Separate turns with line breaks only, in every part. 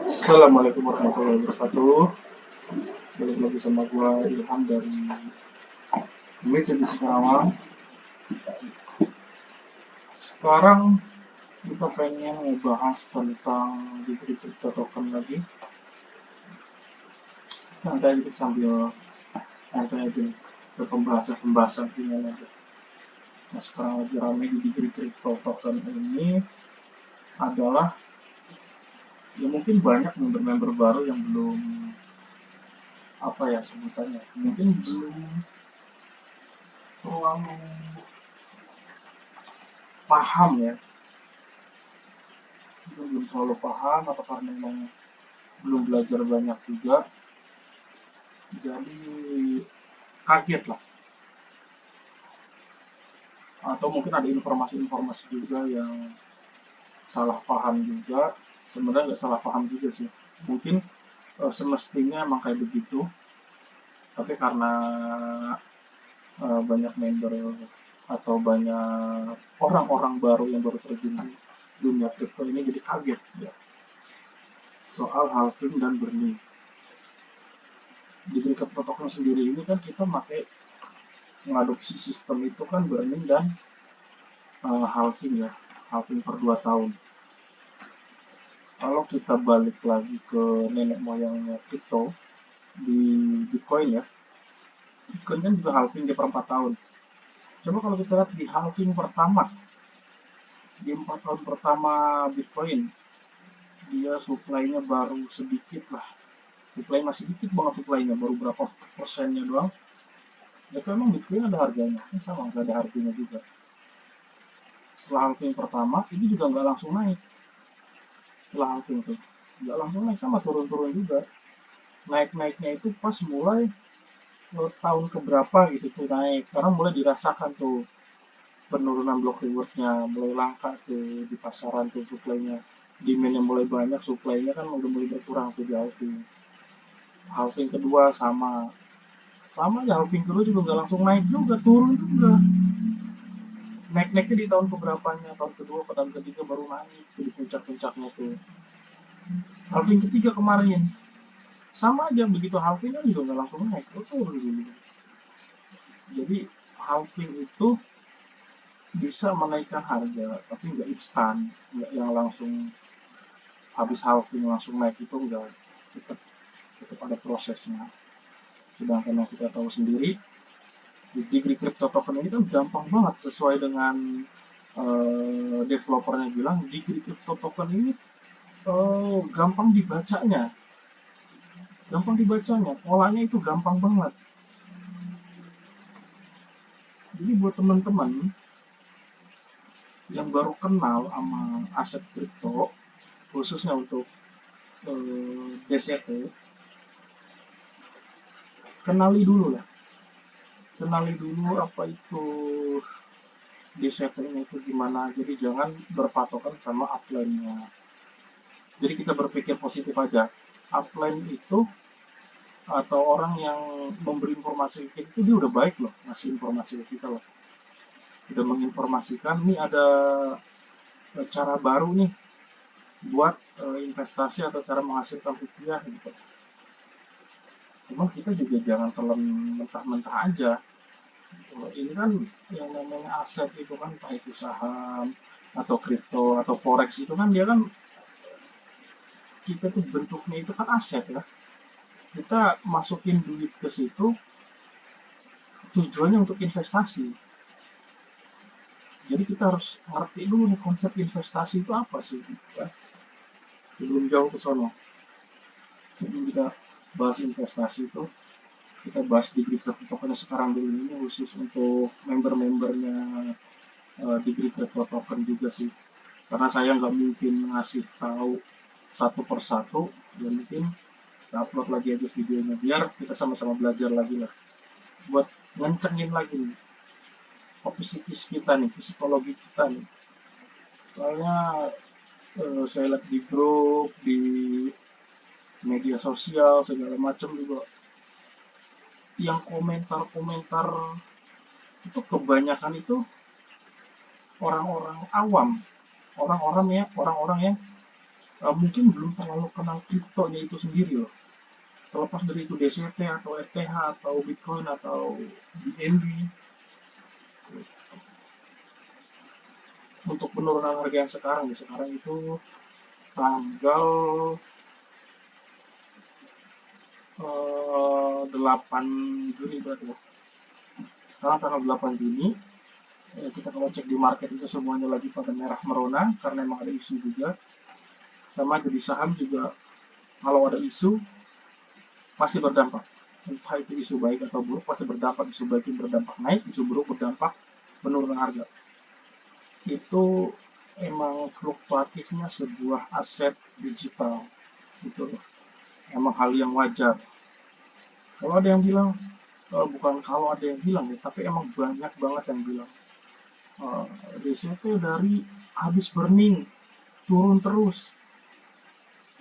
Assalamualaikum warahmatullahi wabarakatuh. Balik lagi sama gua Ilham dari Meditasi Sekarawang. Sekarang kita pengen ngebahas tentang Digri Crypto Token lagi. Santai kita sambil santai aja ke pembahasan final aja. Nah, sekarang lagi rame di Digri Crypto Token ini adalah ya mungkin banyak member-member baru yang belum apa ya sebutannya, mungkin belum terlalu paham ya, belum terlalu paham atau karena memang belum belajar banyak juga, jadi kaget lah, atau mungkin ada informasi-informasi juga yang salah paham juga. Sebenarnya nggak salah paham juga sih, mungkin semestinya emang kayak begitu, tapi karena banyak member atau banyak orang-orang baru yang baru terjun di dunia crypto ini, jadi kaget ya soal halving dan burning. Di crypto token sendiri ini kan kita pakai mengadopsi sistem itu kan burning dan halving ya, halving per 2 tahun. Kalau kita balik lagi ke nenek moyangnya crypto di Bitcoin ya, Bitcoin kan juga halving di per 4 tahun. Coba kalau kita lihat di halving pertama, di 4 tahun pertama Bitcoin, dia supply-nya baru sedikit lah. Supply masih dikit banget, supply-nya baru berapa persennya doang. Itu emang Bitcoin ada harganya, kan sama nggak ada harganya juga. Setelah halving pertama, ini juga nggak langsung naik. Setelah halving tuh, nggak langsung naik, sama turun-turun juga. Naik-naiknya itu pas mulai tahun keberapa gitu tuh naik, karena mulai dirasakan tuh penurunan block rewardnya, mulai langka tuh di pasaran tuh supply-nya, demand-nya mulai banyak, supply-nya kan udah mulai berkurang tuh di halving. Halving kedua sama ya, halving kedua juga nggak langsung naik juga, turun juga. Naik-naiknya di tahun keberapanya, tahun kedua ke tahun ketiga baru naik tuh di puncak-puncaknya tuh. Halving ketiga kemarin sama aja, begitu halving kan juga nggak langsung naik, turun dulu. Jadi halving itu bisa menaikkan harga, tapi nggak instan, nggak yang langsung habis halving langsung naik, itu enggak, tetap tetap ada prosesnya. Sedangkan yang kita tahu sendiri, di crypto token ini kan gampang banget, sesuai dengan developernya bilang, di crypto token ini gampang dibacanya, polanya itu gampang banget. Jadi buat teman-teman yang baru kenal sama aset kripto, khususnya untuk DCT, kenali dulu lah. Kenali dulu apa itu DCT-nya itu gimana. Jadi jangan berpatokan sama upline-nya. Jadi kita berpikir positif aja. Upline itu atau orang yang memberi informasi ke kita itu, dia udah baik loh ngasih informasi ke kita loh. Udah menginformasikan nih ada cara baru nih buat investasi atau cara menghasilkan rupiah gitu. Cuma kita juga jangan telan mentah-mentah aja. Ini kan yang namanya aset itu kan, entah itu saham atau kripto atau forex, itu kan dia kan, kita tuh bentuknya itu kan aset ya. Kita masukin duit ke situ tujuannya untuk investasi. Jadi kita harus ngerti dulu nih konsep investasi itu apa sih ya. Sebelum jauh ke sono, sebelum kita bahas investasi itu, kita bahas di crypto token sekarang dulu. Ini khusus untuk member-membernya di crypto token juga sih, karena saya nggak mungkin ngasih tahu satu persatu, ya mungkin kita upload lagi aja videonya biar kita sama-sama belajar lagi lah, buat ngencengin lagi nih psikis kita nih, psikologi kita nih. Soalnya saya lihat di grup, di media sosial segala macam juga, yang komentar-komentar itu kebanyakan itu orang-orang awam, orang-orang yang mungkin belum terlalu kenal kriptonya itu sendiri loh. Terlepas dari itu DCT atau ETH atau Bitcoin atau BNB, untuk penurunan harga yang sekarang itu tanggal 8 Juni berarti ya. Sekarang tanggal 8 Juni, kita kalau cek di market itu semuanya lagi pada merah merona karena emang ada isu juga. Sama jadi saham juga kalau ada isu pasti berdampak. Entah itu isu baik atau buruk pasti berdampak. Isu baik itu berdampak naik, isu buruk berdampak penurunan harga. Itu emang fluktuatifnya sebuah aset digital. Itu emang hal yang wajar. Kalau ada yang bilang, bukan kalau ada yang bilang ya, tapi emang banyak banget yang bilang, DCT dari habis burning turun terus.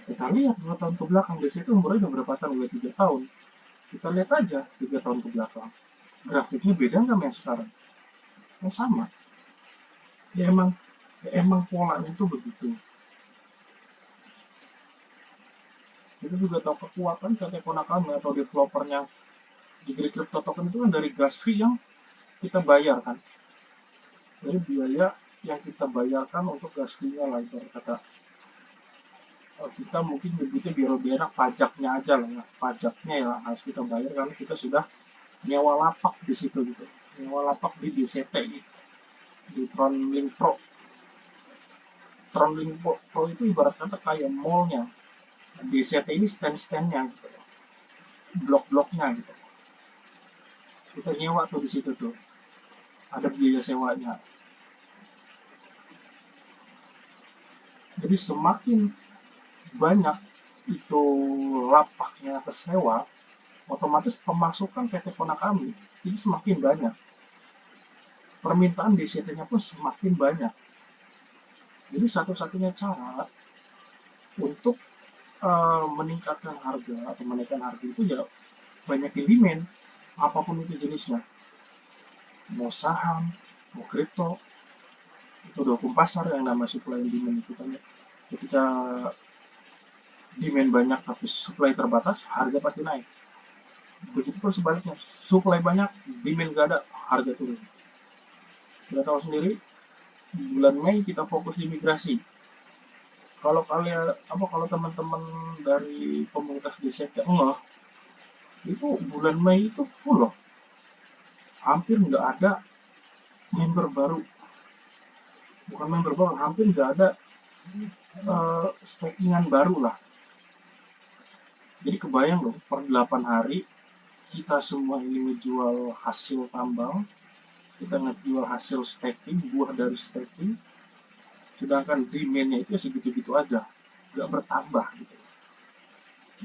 Kita lihat 2 tahun ke belakang, DCT umurnya udah berapa tahun? Udah 3 tahun. Kita lihat aja 3 tahun ke belakang. Grafiknya beda nggak sama yang sekarang? Yang sama. Ya emang polanya itu begitu. Kita juga tahu kekuatan PT Konakami atau developernya di crypto token itu kan dari gas fee yang kita bayar kan. Dari biaya yang kita bayarkan untuk gas fee-nya lah, kata kita mungkin nyebutnya biar lebih enak pajaknya aja lah ya. Pajaknya ya harus kita bayar karena kita sudah nyewa lapak di situ gitu. Nyewa lapak di DCT gitu. Di Tronlink Pro. Tronlink Pro itu ibarat kata kayak mallnya. DCT ini stand-standnya gitu. Blok-bloknya gitu. Kita nyewa tuh di situ tuh. Ada biaya sewanya. Jadi semakin banyak itu lapaknya tersewa, otomatis pemasukan PT Konakami itu semakin banyak. Permintaan DCT-nya pun semakin banyak. Jadi satu-satunya cara untuk meningkatkan harga atau menaikkan harga itu ya banyakin demand, apapun itu jenisnya. Mau saham, mau kripto, itu udah hukum pasar yang namanya supply and demand itu kan ya. Ketika demand banyak tapi supply terbatas, harga pasti naik. Begitu pun sebaliknya, supply banyak, demand gak ada, harga turun. Kita tahu sendiri, di bulan Mei kita fokus di migrasi. Kalau teman-teman dari komunitas DCT enggak, itu bulan Mei itu full loh. Hampir nggak ada member baru. Bukan member baru, hampir nggak ada stakingan baru lah. Jadi kebayang loh, per 8 hari kita semua ini menjual hasil tambang, kita ngejual hasil staking, buah dari staking, sedangkan demand-nya itu segitu-gitu aja, nggak bertambah gitu.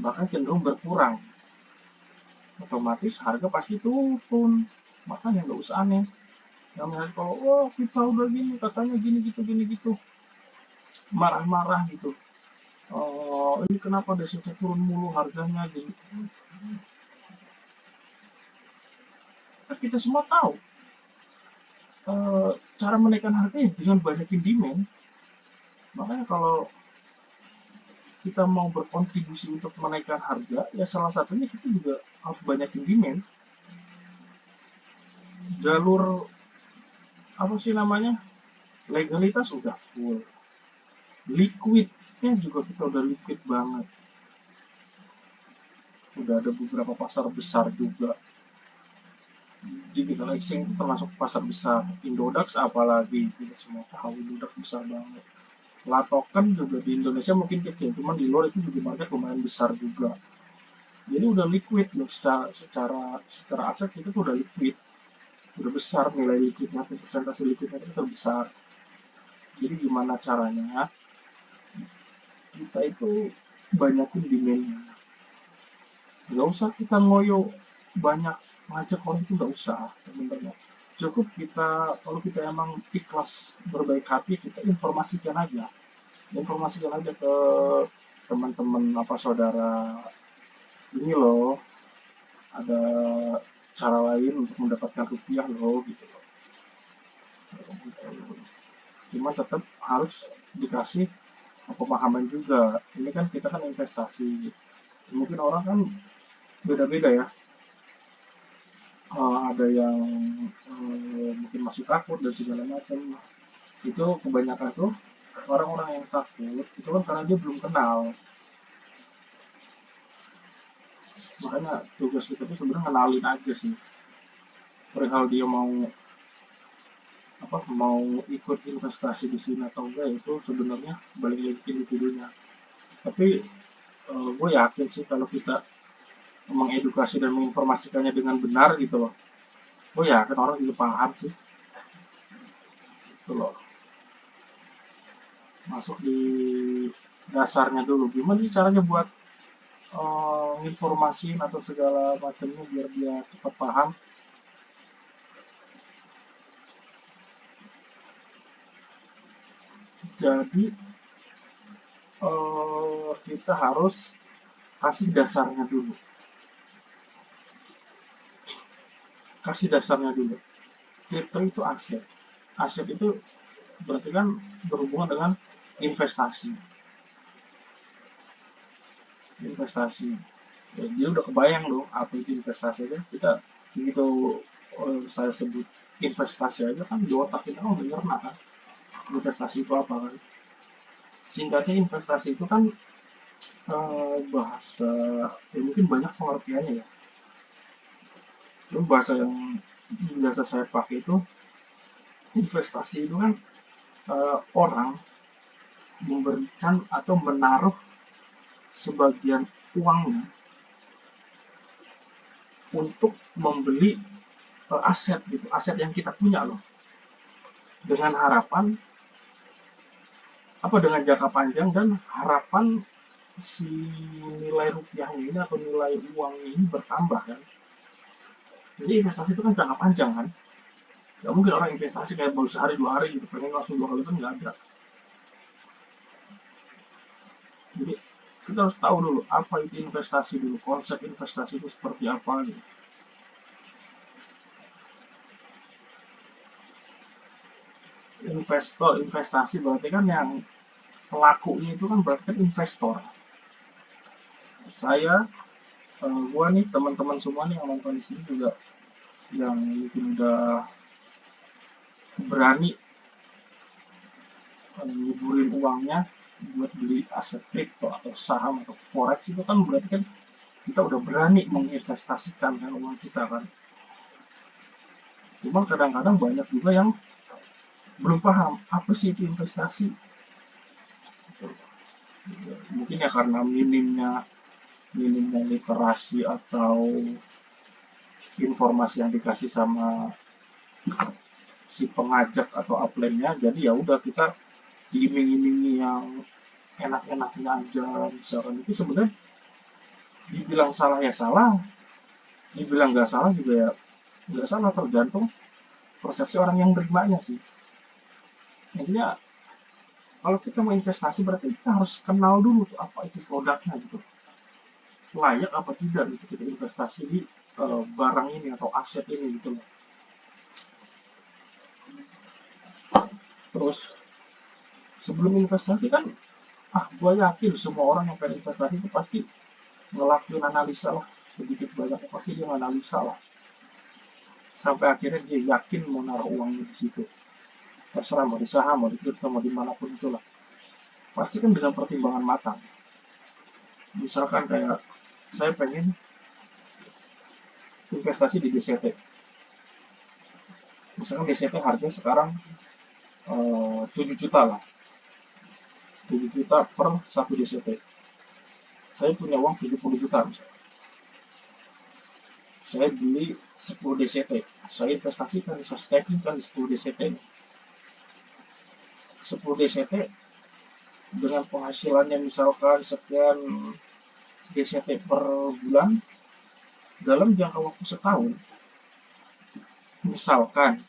Bahkan cenderung berkurang. Otomatis harga pasti turun. Makanya nggak usah aneh. Yang misalnya kalau, oh kita udah gini, katanya gini gitu, marah-marah gitu. Oh, ini kenapa desanya turun mulu harganya gitu. Nah, kita semua tahu cara menaikkan harga dengan banyakin demand. Makanya kalau kita mau berkontribusi untuk menaikkan harga, ya salah satunya kita juga harus banyakin demand. Jalur apa sih namanya? Legalitas udah full. Liquidnya juga kita udah liquid banget. Udah ada beberapa pasar besar juga. Digital exchange itu termasuk pasar besar. Indodax apalagi kita semua tahu Indodax besar banget. La token juga di Indonesia mungkin kecil, cuman di luar itu juga market lumayan besar juga. Jadi udah liquid loh, secara aset itu tuh udah liquid, udah besar nilai liquidnya, persentase liquidnya itu udah besar. Jadi gimana caranya kita itu banyakin demandnya. Nggak usah kita ngoyo banyak ngajak orang itu, nggak usah sebenarnya. Cukup kita, kalau kita emang ikhlas berbaik hati, kita informasikan aja ke teman-teman apa saudara, ini loh ada cara lain untuk mendapatkan rupiah loh gitu loh. Cuma tetap harus dikasih pemahaman juga. Ini kan kita kan investasi, mungkin orang kan beda-beda ya. Ada yang mungkin masih takut dan segala macam. Itu kebanyakan tuh orang-orang yang takut itu kan karena dia belum kenal. Makanya tugas kita tuh sebenarnya kenalin aja sih, perihal dia mau ikut investasi di sini atau enggak, itu sebenarnya balik lagi ke individunya. Tapi gue yakin sih kalau kita mengedukasi dan menginformasikannya dengan benar gitu loh, gue yakin orang juga paham sih gitu loh. Masuk di dasarnya dulu, gimana sih caranya buat informasiin atau segala macamnya biar dia cepat paham. Jadi kita harus kasih dasarnya dulu. Kasih dasarnya dulu. Kripto itu aset. Aset itu berarti kan berhubungan dengan investasi. Investasi. Ya, dia udah kebayang dong apa itu investasi aja. Kita begitu saya sebut investasi aja kan di otak kita udah nyerna kan. Investasi itu apa kan? Singkatnya investasi itu kan bahasa ya mungkin banyak pengertiannya ya. Itu bahasa yang biasa saya pakai itu investasi itu kan orang memberikan atau menaruh sebagian uangnya untuk membeli aset gitu, aset yang kita punya loh, dengan harapan dengan jangka panjang dan harapan si nilai rupiahnya ini atau nilai uangnya ini bertambah kan. Jadi investasi itu kan jangka panjang kan. Gak mungkin orang investasi kayak baru sehari dua hari gitu, pengen langsung 2 kali kan nggak ada. Jadi kita harus tahu dulu apa itu investasi dulu, konsep investasi itu seperti apa gitu. Investasi berarti kan yang pelakunya itu kan berarti kan investor. Saya, gua nih, teman-teman semua nih yang nonton di sini juga yang mungkin udah berani nyeburin uangnya buat beli aset kripto atau saham atau forex, itu kan berarti kan kita udah berani menginvestasikan kan uang kita kan. Cuma kadang-kadang banyak juga yang belum paham apa sih itu investasi. Mungkin ya karena minimnya literasi atau informasi yang dikasih sama si pengajak atau upline-nya, jadi ya udah kita diiming-imingi yang enak-enaknya aja. Misalkan itu sebenarnya dibilang salah ya salah, dibilang nggak salah juga ya nggak salah, tergantung persepsi orang yang berimanya sih. Intinya kalau kita mau investasi berarti kita harus kenal dulu tuh apa itu produknya gitu, layak apa tidak gitu kita investasi di barang ini atau aset ini gitu loh. Terus sebelum investasi kan, gue yakin semua orang yang pengen investasi itu pasti ngelakuin analisa lah, sedikit banyak pasti dia analisa lah, sampai akhirnya dia yakin mau naruh uangnya di situ. Terserah mau di saham, mau di kripto, mau dimanapun itulah, pasti kan dengan pertimbangan matang. Misalkan kayak saya pengen investasi di DCT, misalkan DCT harganya sekarang 7 juta lah, 7 juta per satu DCT. Saya punya uang 70 juta misalnya. Saya beli 10 DCT, saya investasikan, saya staking kan di 10 DCT. 10 DCT dengan penghasilannya misalkan sekian DCT per bulan, dalam jangka waktu setahun, misalkan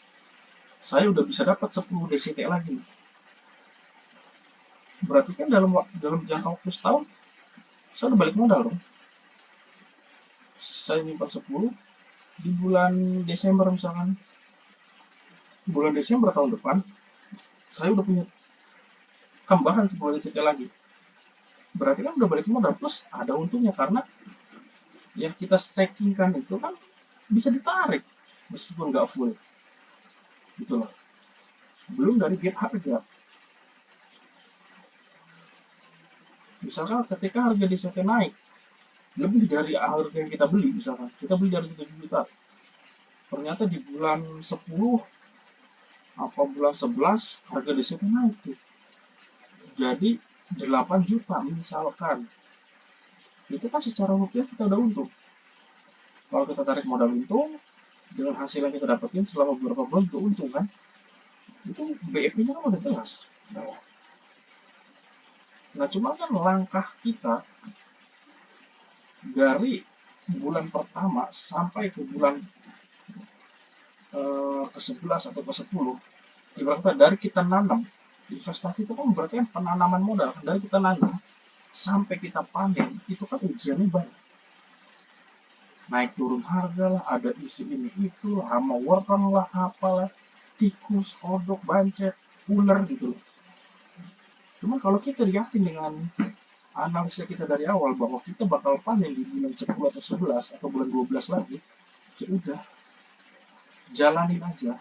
saya udah bisa dapat 10 DCT lagi. Berarti kan dalam jangka waktu setahun, saya udah balik modal dong. Saya nyimpan 10, di bulan Desember misalkan, bulan Desember tahun depan, saya udah punya tambahan 10 detik lagi. Berarti kan udah balik modal, plus ada untungnya karena yang kita staking kan itu kan bisa ditarik meskipun nggak full gitu loh. Belum dari gap harga. Misalkan ketika harga di short naik lebih dari harga yang kita beli, misalkan kita beli dari 7 juta, ternyata di bulan 10 apa bulan 11 harga di short naik tuh jadi 8 juta misalkan. Itu kan secara rupiah kita udah untung. Kalau kita tarik modal untung dengan hasil yang kita dapetin selama beberapa bulan itu untung kan, itu BEP-nya kan udah jelas. Nah cuma kan langkah kita dari bulan pertama sampai ke bulan ke-11 atau ke-10, ibaratnya dari kita nanam, investasi itu kan berarti kan penanaman modal, dari kita nanam sampai kita panen itu kan ujiannya banyak, naik turun harga lah, ada isi ini itu lah, hama wortel lah, apalah, tikus, kodok, bancet, ular gitu loh. Cuma kalau kita yakin dengan analisa kita dari awal bahwa kita bakal panen di bulan 10 atau 11 atau bulan 12 lagi, ya udah, jalanin aja.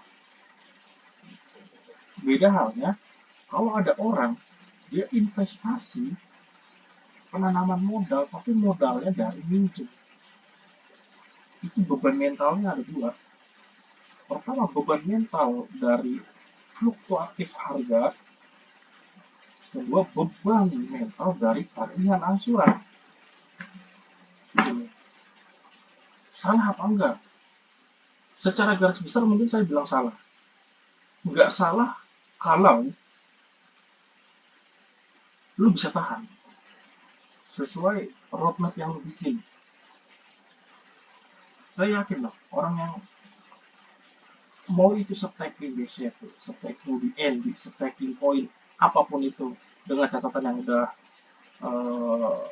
Beda halnya kalau ada orang dia investasi penanaman modal tapi modalnya dari minjem, itu beban mentalnya ada dua. Pertama, beban mental dari fluktuatif harga. Kedua, beban mental dari tagihan angsuran. Salah apa enggak? Secara garis besar mungkin saya bilang salah. Enggak salah kalau lu bisa tahan sesuai roadmap yang lu bikin. Saya yakin lah orang yang mau itu stacking BCP, stacking BNB, stacking koin, apapun itu dengan catatan yang udah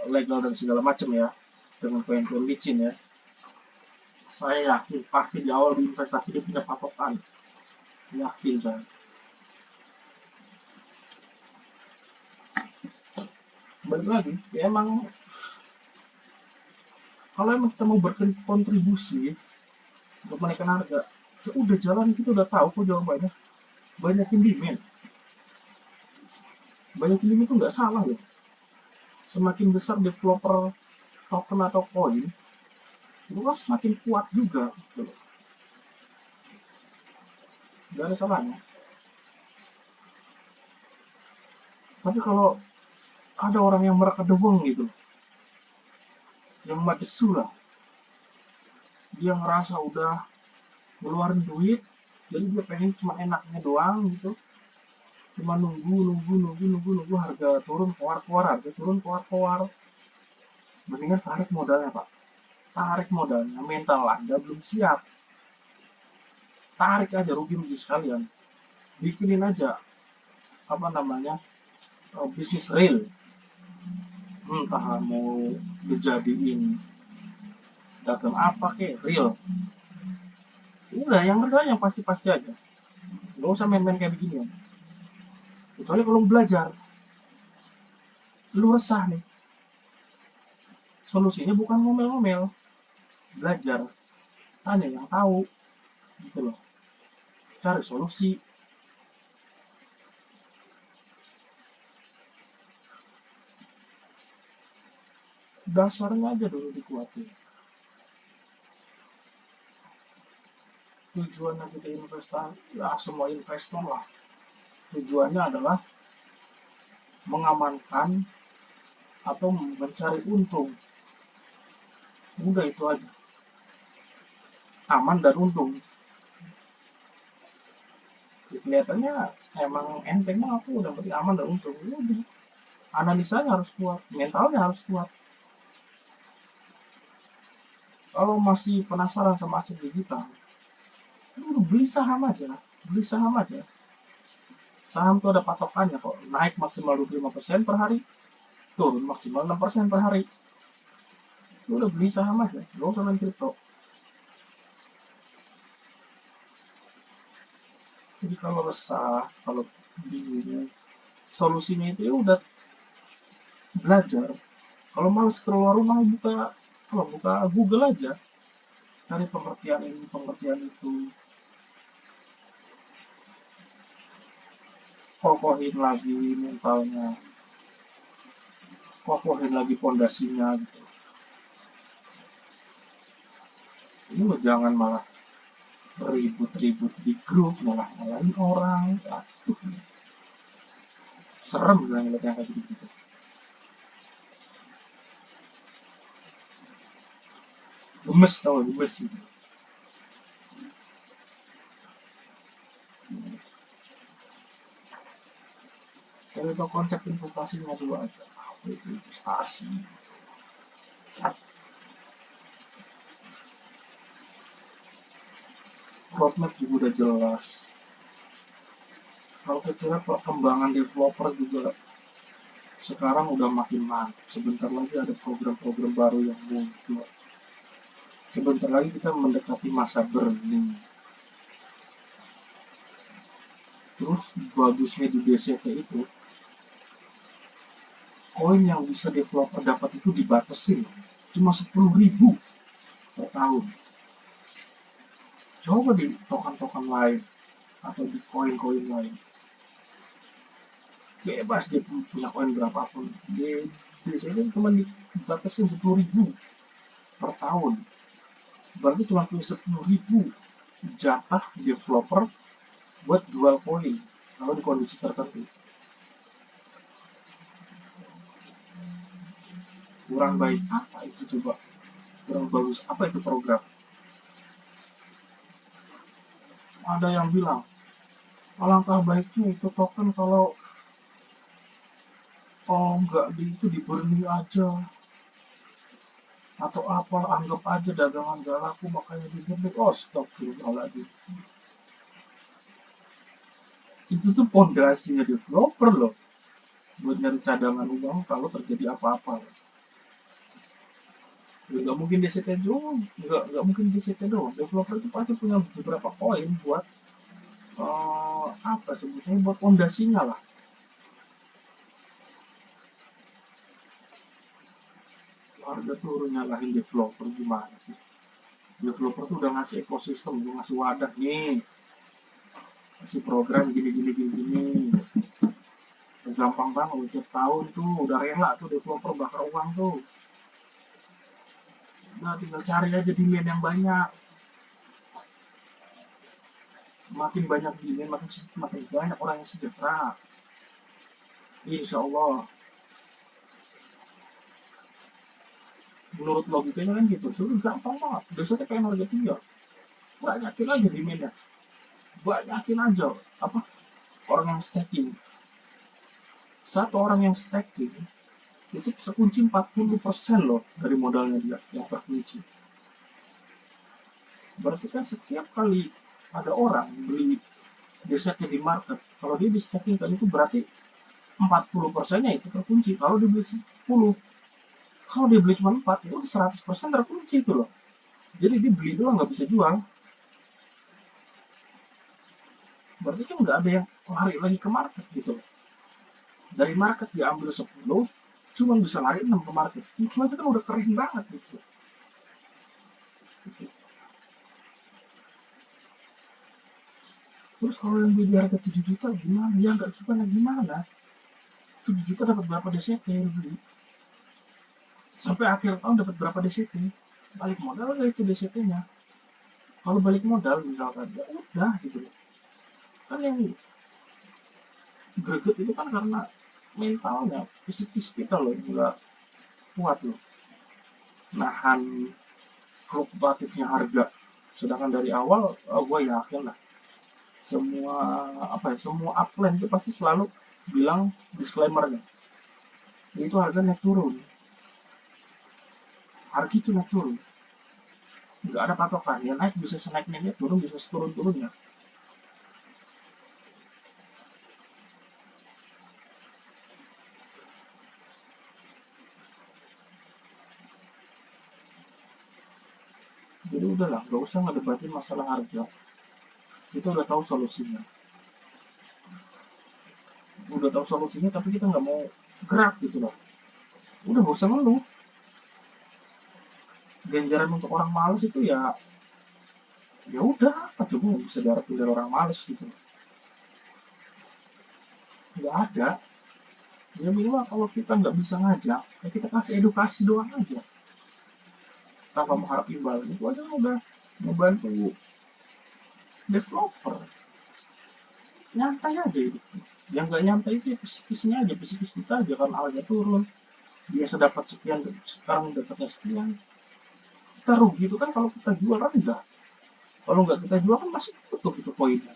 legal dan segala macam ya, dengan koin-koin licin ya. Saya yakin pasti di awal di investasi dia punya patokan, yakin saya. Balik lagi, ya emang kalau emang kita mau berkontribusi untuk menaikkan harga, ya udah jalan, kita udah tahu kok jawabannya. Banyakin demand. Banyakin demand itu nggak salah loh. Semakin besar developer token atau koin, itu kan semakin kuat juga. Gitu. Gak ada salahnya. Tapi kalau ada orang yang merekadeweng gitu, yang madesu lah, dia ngerasa udah ngeluarin duit, jadi dia pengen cuma enaknya doang gitu, cuma nunggu harga turun keluar harga turun keluar, mendingan tarik modalnya pak, tarik modalnya, mental anda belum siap, tarik aja rugi sekalian, bikinin aja apa namanya bisnis real, entah mau dijadiin dagang apa kek real, udah yang kedua yang pasti-pasti aja, nggak usah main-main kayak begini. Kecuali kalau belajar, lu resah nih, solusinya bukan ngomel-ngomel, belajar, tanya yang tahu, gitu loh, cari solusi. Dasarnya aja dulu dikuatin. Tujuannya kita investasi, ya semua investor lah, tujuannya adalah mengamankan atau mencari untung. Udah itu aja, aman dan untung. Kelihatannya emang enteng banget tuh, udah penting aman dan untung. Udah, analisanya harus kuat, mentalnya harus kuat. Kalau masih penasaran sama aset digital, beli saham aja, beli saham aja. Saham tuh ada patokannya kok, naik maksimal 25% per hari, turun maksimal 6% per hari. Lu udah beli saham aja, lu usah main kripto. Jadi kalau resah, kalau bingung, solusinya itu ya udah belajar. Kalau males keluar rumah, buka Google aja, cari pengertian ini, pengertian itu, kokohin lagi mentalnya, kokohin lagi pondasinya gitu. Ini lo jangan malah ribut-ribut di grup, malah nyalain orang. Aduh, serem lah ngeliat yang kayak gitu-gitu. Gemes tau, gemes gitu. Tapi kalau konsep investasinya dulu aja, apa itu investasi? Roadmap juga udah jelas. Kalau kita perkembangan developer juga sekarang udah makin mantap. Sebentar lagi ada program-program baru yang muncul. Sebentar lagi kita mendekati masa burning. Terus bagusnya di DCT itu, koin yang bisa developer dapat itu dibatasi, cuma 10.000 per tahun. Coba di token-token lain atau di koin-koin lain, bebas dia punya koin berapapun. Di sini cuma dibatasi 10.000 per tahun. Berarti cuma punya 10.000 jatah developer buat jual koin kalau di kondisi tertentu. Kurang baik apa itu coba? Kurang bagus apa itu program? Ada yang bilang, alangkah baiknya itu token kalau nggak itu di burning aja, atau apa, anggap aja dagangan gak laku makanya di burning. Oh, stop dulu. Itu tuh pondasinya developer loh, buat nyari cadangan uang kalau terjadi apa-apa. Nggak mungkin DCT doang, nggak mungkin DCT doang. Developer itu pasti punya beberapa koin buat apa sebutnya, buat pondasinya lah. Harga turun nyalahin developer gimana sih? Developer tuh udah ngasih ekosistem, udah ngasih wadah nih, ngasih program gini gini gini gini. Gampang banget, tiap tahun tuh udah rela tuh developer bakar uang tuh. Nah, tinggal cari aja demand yang banyak. Makin banyak demand, makin banyak orang yang sejahtera. Insya Allah. Menurut logikanya kan gitu. Sudah gampang banget. Biasanya kayak harga tinggi. Banyakin aja demandnya. Banyakin aja. Apa? Orang yang staking. Satu orang yang staking itu terkunci 40% loh dari modalnya dia yang terkunci. Berarti kan setiap kali ada orang beli desetnya di market, kalau dia di staking kan itu berarti 40%-nya itu terkunci. Kalau dia beli 10, kalau dia beli cuma 4, itu 100% terkunci itu loh. Jadi dia beli doang nggak bisa jual. Berarti kan nggak ada yang lari lagi ke market gitu loh. Dari market diambil 10, cuma bisa lari 6 ke market. Itu aja kan udah keren banget gitu. Terus kalau yang beli di harga 7 juta gimana? Ya nggak gimana. 7 juta dapat berapa DCT yang beli? Sampai akhir tahun dapat berapa DCT? Balik modal gak itu DCT-nya? Kalau balik modal misalkan, ya udah gitu loh. Kan yang greget itu kan karena mentalnya, psikis kita loh, nggak kuat loh. Nahan fluktuatifnya harga. Sedangkan dari awal, gue yakin lah, semua semua upline itu pasti selalu bilang disclaimernya, itu harga naik turun, harga itu naik turun, nggak ada patokan, ya naik bisa senaik naiknya, turun bisa seturun turunnya. Jadi udahlah, nggak usah ngedebatin masalah harga, kita udah tahu solusinya. udah tahu solusinya tapi kita nggak mau gerak gitu loh. Udah gak usah ngeluh. Ganjaran untuk orang malas itu ya, ya udah, apa coba yang bisa diharapin dari orang malas gitu, nggak ada. Ya minimal kalau kita nggak bisa ngajak, ya kita kasih edukasi doang aja tanpa mengharap imbalan, itu aja udah membantu developer. Nyantai aja itu. Yang nggak nyantai itu ya psikisnya aja, psikis kita aja, kan harga turun, biasa dapat sekian sekarang dapatnya sekian, kita rugi itu kan kalau kita jual rendah. Kalau nggak kita jual kan masih butuh itu poinnya.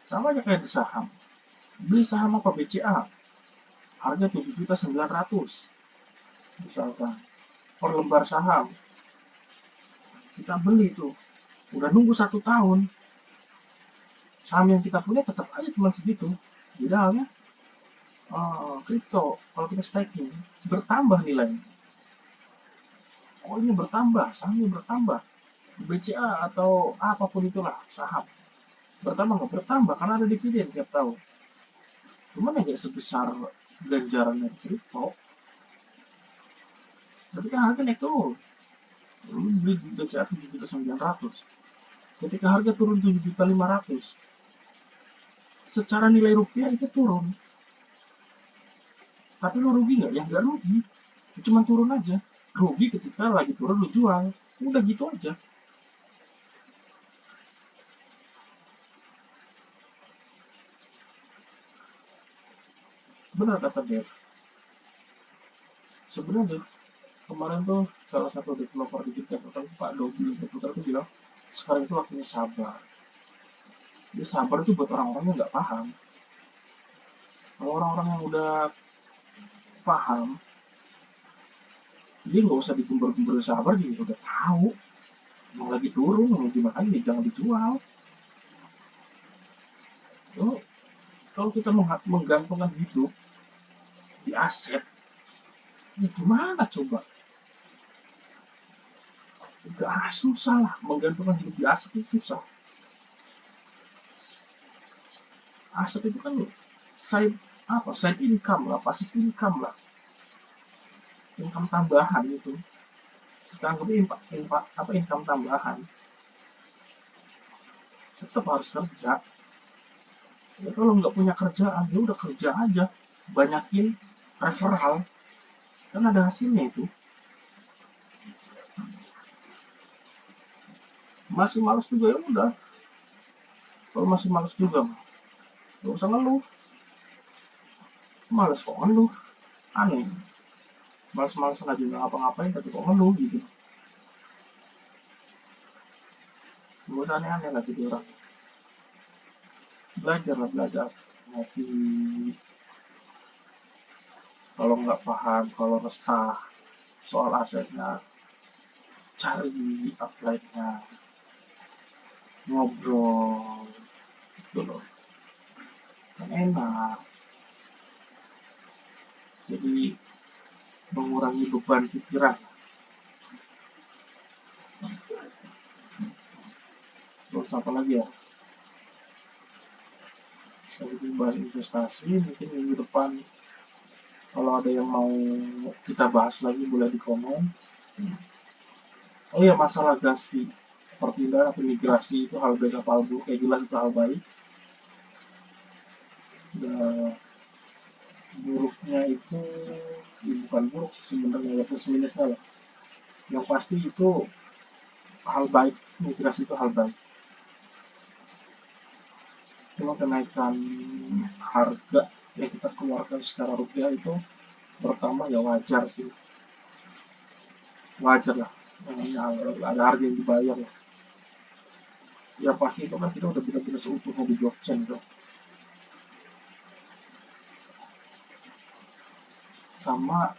Sama aja kayak di saham, beli saham apa BCA, harga 7.900.000 misalkan per lembar saham, kita beli tuh, udah nunggu 1 tahun, saham yang kita punya tetap aja cuma segitu. Beda halnya kripto, kalau kita staking bertambah nilainya, koinnya bertambah, sahamnya bertambah, BCA atau apapun itulah saham, bertambah nggak bertambah karena ada dividen tiap tahun. Cuman nggak sebesar ganjaran dari kripto, tapi kan harga naik turun. Lu beli di BCA 7.900.000, ketika harga turun 7.500.000, secara nilai rupiah itu turun. Tapi lu rugi nggak? Ya nggak rugi, cuma turun aja. Rugi ketika lagi turun lu jual, udah gitu aja. Benar kata Dev. Sebenarnya Dev, kemarin tuh salah satu developer di Capital, Pak Dobi Capital tuh bilang sekarang itu waktunya sabar. Ya sabar itu buat orang-orang yang nggak paham. Kalau orang-orang yang udah paham, dia nggak usah digembur-gembur sabar, dia udah tahu mau lagi turun mau gimana, ini jangan dijual. Tuh, kalau kita menggantungkan hidup di aset, ya gimana coba? Gak susah lah, menggantungkan hidup di aset itu susah. Aset itu kan side side income lah, passive income lah, income tambahan itu. Kita anggap income tambahan. Tetap harus kerja. Ya kalau nggak punya kerjaan, ya udah kerja aja, banyakin referral, kan ada hasilnya itu. Masih males juga ya udah, kalau masih males juga mah gak usah ngeluh. Males kok ngeluh, aneh. Males-malesan aja nggak ngapa-ngapain tapi kok ngeluh gitu. Gak usah aneh-aneh lah jadi orang. Belajar lah, belajar ngopi. Kalau nggak paham, kalau resah soal asetnya, cari upline-nya, ngobrol gitu loh, kan enak. Jadi mengurangi beban pikiran. Terus apa lagi ya, sekali bahas investasi, mungkin minggu depan kalau ada yang mau kita bahas lagi boleh di komen. Oh iya, masalah gas fee, perpindahan atau migrasi itu hal baik apa hal buruk? Kayak jelas itu hal baik. Dan buruknya itu ya bukan buruk sebenarnya, ya plus minusnya lah. Yang pasti itu hal baik, migrasi itu hal baik. Cuma kenaikan harga yang kita keluarkan secara rupiah itu pertama ya wajar sih, wajar lah. Ada harga yang dibayar lah. Ya pasti itu kan kita udah benar-benar seutuhnya di blockchain tuh. Sama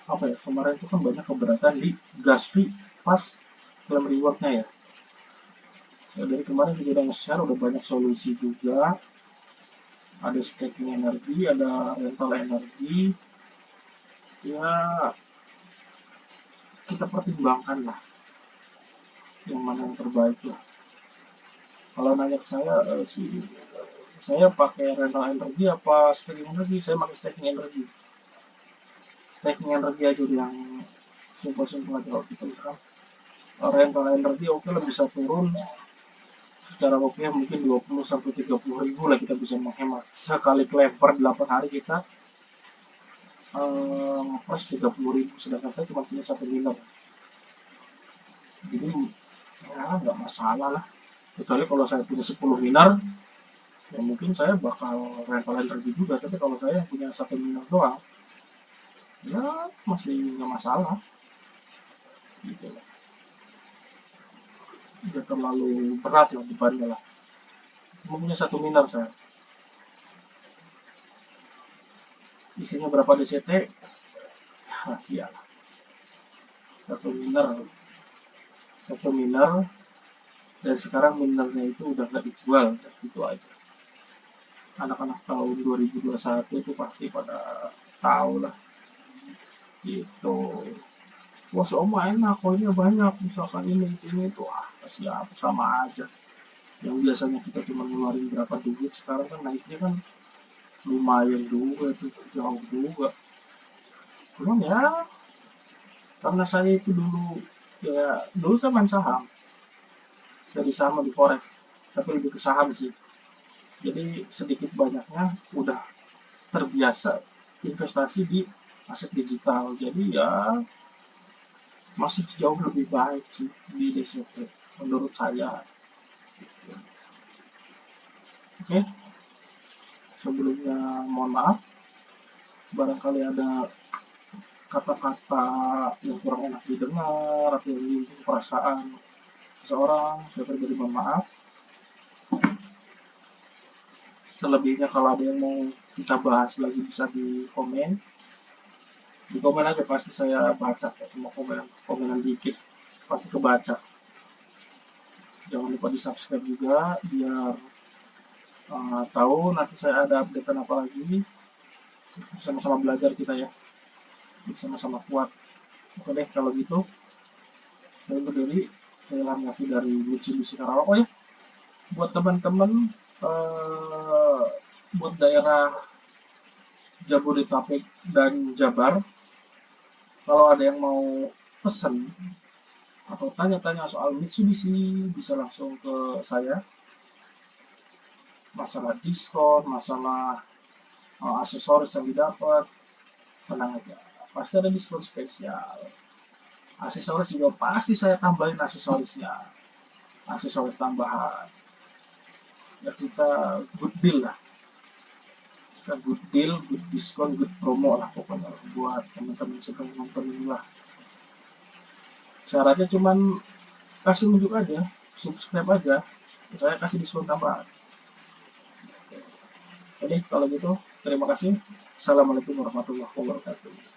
apa ya, kemarin itu kan banyak keberatan di gas fee pas klaim rewardnya ya. Ya dari kemarin juga udah nge-share, udah banyak solusi juga. Ada staking energi, ada rental energi. Ya kita pertimbangkan lah yang mana yang terbaik lah. Kalau nanya ke saya sih, saya pakai rental energi apa staking energi? Saya pakai staking energi. Staking energi aja udah yang simpel-simpel aja. Kalau kita misalkan rental energi oke lah bisa turun secara rupiah mungkin 20 sampai 30 ribu lah kita bisa menghemat. Sekali kelempar 8 hari kita ngepres 30 ribu, sedangkan saya cuma punya 1 miliar. Jadi ya nggak masalah lah. Kecuali kalau saya punya 10 miliar, ya mungkin saya bakal rental energi juga. Tapi kalau saya punya 1 miliar doang, ya masih nggak masalah. Gitu. Udah terlalu berat lah bebannya lah. Cuma punya 1 miliar saya. Isinya berapa DCT? Rahasia lah. 1 miliar, 1 miliar, dan sekarang miliarnya itu udah nggak dijual, gitu aja. Anak-anak tahun 2021 itu pasti pada tahu lah, gitu. Wah, Soma enak, koinnya banyak, misalkan ini tuh, siapa sama aja. Yang biasanya kita cuma ngeluarin berapa duit, sekarang kan naiknya kan lumayan juga tuh, jauh juga. Cuman ya, karena saya itu dulu saya main saham, dari sama di forex, tapi lebih ke saham sih. Jadi sedikit banyaknya udah terbiasa investasi di aset digital. Jadi ya masih jauh lebih baik sih di DCT menurut saya. Oke, sebelumnya mohon maaf barangkali ada kata-kata yang kurang enak didengar atau yang menyinggung perasaan seseorang. Saya pribadi mohon maaf. Selebihnya kalau ada yang mau kita bahas lagi bisa di komen aja, pasti saya baca. Cuma komenan dikit pasti kebaca. Jangan lupa di subscribe juga biar tahu nanti saya ada update apa lagi. Sama-sama belajar kita ya, sama-sama kuat. Oke deh kalau gitu, saya berdiri. Saya Ilham Yafi dari Mitsubishi Karawang. Oh ya, buat teman-teman buat daerah Jabodetabek dan Jabar, kalau ada yang mau pesen atau tanya-tanya soal Mitsubishi bisa langsung ke saya. Masalah diskon, masalah aksesoris yang didapat, tenang aja, pasti ada diskon spesial. Aksesoris juga pasti saya tambahin aksesoris tambahan. Ya kita good deal lah, kita good deal, good diskon, good promo lah pokoknya buat teman-teman sedang nonton ini lah. Syaratnya cuman kasih unjuk aja, subscribe aja, saya kasih diskon tambahan. Oke kalau gitu, terima kasih. Assalamualaikum warahmatullahi wabarakatuh.